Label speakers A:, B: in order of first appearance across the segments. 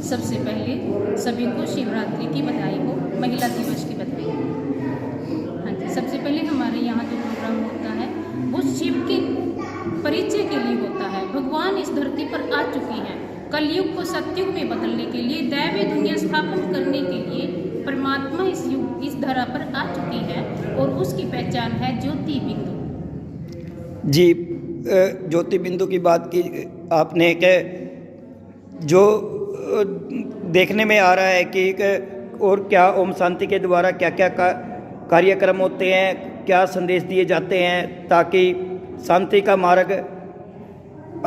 A: सबसे पहले सभी को शिवरात्रि की बधाई हो, महिला दिवस की बधाई हो। हाँ जी, सबसे पहले हमारे यहाँ जो प्रोग्राम होता है वो शिव के परिचय के लिए होता है। भगवान इस धरती पर आ चुके हैं, कलयुग को सतयुग में बदलने के लिए, दैवी दुनिया स्थापन करने के लिए परमात्मा इस धरा पर आ चुकी है और उसकी पहचान है ज्योति बिंदु।
B: जी, ज्योति बिंदु की बात की आपने कि जो देखने में आ रहा है कि और क्या ओम शांति के द्वारा क्या क्या कार्यक्रम होते हैं, क्या संदेश दिए जाते हैं ताकि शांति का मार्ग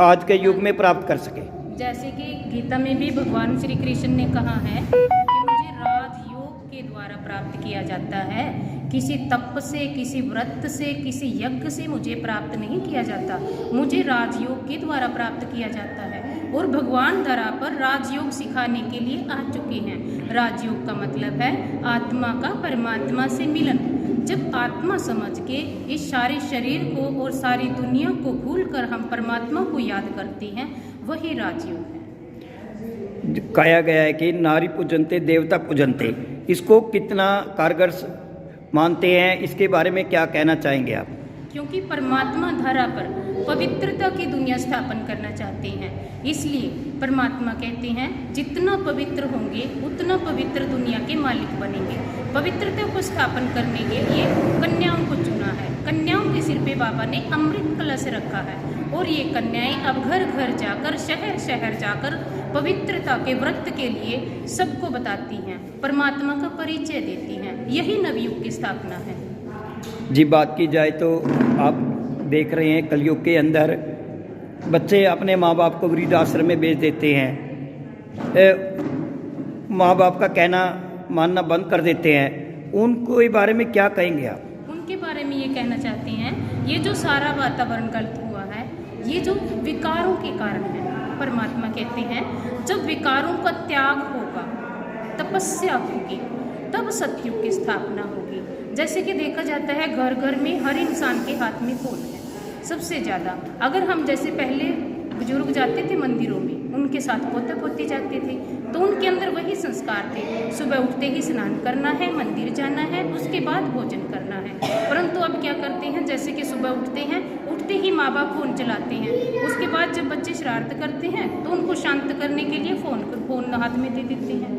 B: आज के युग में प्राप्त कर सके।
A: जैसे कि गीता में भी भगवान श्री कृष्ण ने कहा है कि मुझे राजयोग के द्वारा प्राप्त किया जाता है, किसी तप से, किसी व्रत से, किसी यज्ञ से मुझे प्राप्त नहीं किया जाता, मुझे राजयोग के द्वारा प्राप्त किया जाता है। और भगवान धरा पर राजयोग सिखाने के लिए आ चुके हैं। राजयोग का मतलब है आत्मा का परमात्मा से मिलन। जब आत्मा समझ के इस सारे शरीर को और सारी दुनिया को भूलकर हम परमात्मा को याद करते हैं, वही राजयोग है।
B: कहा गया है कि नारी पूजनते देवता पूजनते, इसको कितना कारगर मानते हैं, इसके बारे में क्या कहना चाहेंगे आप?
A: क्योंकि परमात्मा धरा पर पवित्रता की दुनिया स्थापन करना चाहते हैं, इसलिए परमात्मा कहते हैं जितना पवित्र होंगे उतना पवित्र दुनिया के मालिक बनेंगे। पवित्रता को स्थापन करने के लिए कन्याओं को चुना है। कन्याओं के सिर पे बाबा ने अमृत कलश रखा है और ये कन्याएं अब घर घर जाकर, शहर शहर जाकर पवित्रता के व्रत के लिए सबको बताती हैं, परमात्मा का परिचय देती हैं। यही नवयुग की स्थापना है।
B: जी, बात की जाए तो आप देख रहे हैं कलयुग के अंदर बच्चे अपने माँ बाप को वृद्धाश्रम में भेज देते हैं, माँ बाप का कहना मानना बंद कर देते हैं। उनको इस बारे में क्या कहेंगे आप?
A: उनके बारे में ये कहना चाहते हैं, ये जो सारा वातावरण गलत हुआ है, ये जो विकारों के कारण है। परमात्मा कहते हैं जब विकारों का त्याग होगा, तपस्या होगी, तब सतयुग की स्थापना होगी। जैसे कि देखा जाता है घर घर में हर इंसान के हाथ में फोन है। सबसे ज़्यादा अगर हम जैसे पहले बुजुर्ग जाते थे मंदिरों में, उनके साथ पोते पोती जाते थे, तो उनके अंदर वही संस्कार थे, सुबह उठते ही स्नान करना है, मंदिर जाना है, उसके बाद भोजन करना है। परंतु अब क्या करते हैं, जैसे कि सुबह उठते ही माँ बाप फ़ोन चलाते हैं, उसके बाद जब बच्चे शरारत करते हैं तो उनको शांत करने के लिए फ़ोन हाथ में दे देते हैं।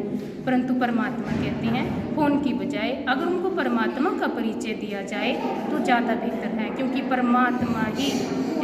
A: परंतु परमात्मा कहते हैं फ़ोन की बजाय अगर उनको परमात्मा का परिचय दिया जाए तो ज़्यादा बेहतर है, क्योंकि परमात्मा ही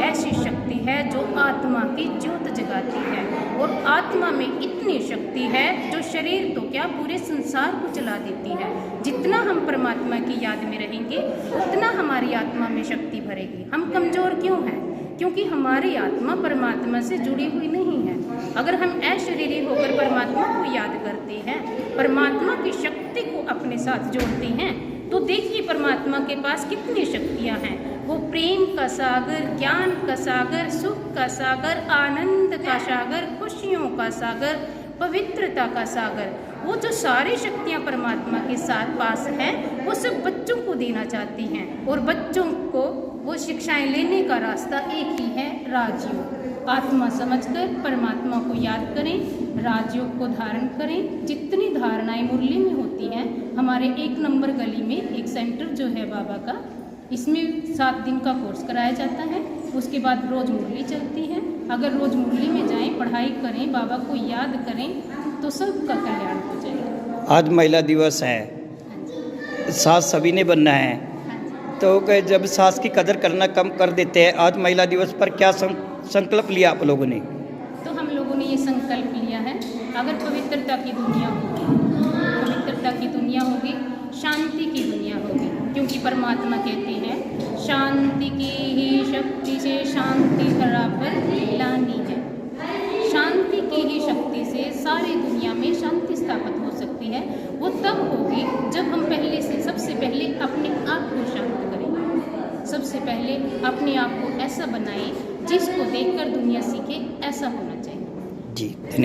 A: ऐसी शक्ति है जो आत्मा की ज्योत जगाती है। और आत्मा में इतनी शक्ति है जो शरीर तो क्या पूरे संसार को चला देती है। जितना हम परमात्मा की याद में रहेंगे उतना हमारी आत्मा में शक्ति भरेगी। हम कमज़ोर क्यों हैं? क्योंकि हमारी आत्मा परमात्मा से जुड़ी हुई नहीं है। अगर हम अशरीरी होकर परमात्मा को याद करते हैं, परमात्मा की शक्ति को अपने साथ जोड़ते हैं, तो देखिए परमात्मा के पास कितनी शक्तियाँ हैं। वो प्रेम का सागर, ज्ञान का सागर, सुख का सागर, आनंद का सागर, खुशियों का सागर, पवित्रता का सागर, वो जो सारी शक्तियाँ परमात्मा के साथ पास हैं, वो सब बच्चों को देना चाहती हैं। और बच्चों को वो शिक्षाएं लेने का रास्ता एक ही है, राजयोग। आत्मा समझकर परमात्मा को याद करें, राजयोग को धारण करें। जितनी धारणाएं मुरली में होती हैं, हमारे 1 नंबर गली में एक सेंटर जो है बाबा का, इसमें 7 दिन का कोर्स कराया जाता है। उसके बाद रोज़ मुरली चलती है। अगर रोज़ मुरली में जाएं, पढ़ाई करें, बाबा को याद करें, तो सबका कल्याण हो जाएगा।
B: आज महिला दिवस है, सास सभी ने बनना है, तो जब सास की कदर करना कम कर देते हैं, आज महिला दिवस पर क्या संकल्प लिया आप लोगों ने?
A: तो हम लोगों ने ये संकल्प लिया है, अगर पवित्रता की दुनिया होगी, पवित्रता की दुनिया होगी, शांति की दुनिया होगी, क्योंकि परमात्मा कहते हैं शांति की ही शक्ति से शांति धरा पर लानी है। शांति की ही शक्ति से सारी दुनिया में शांति स्थापित हो सकती है। वो तब होगी जब हम सबसे पहले अपने आप को शांत करें। सबसे पहले अपने आप को ऐसा बनाएं जिसको देखकर दुनिया सीखे, ऐसा होना चाहिए।
B: जी, धन्यवाद।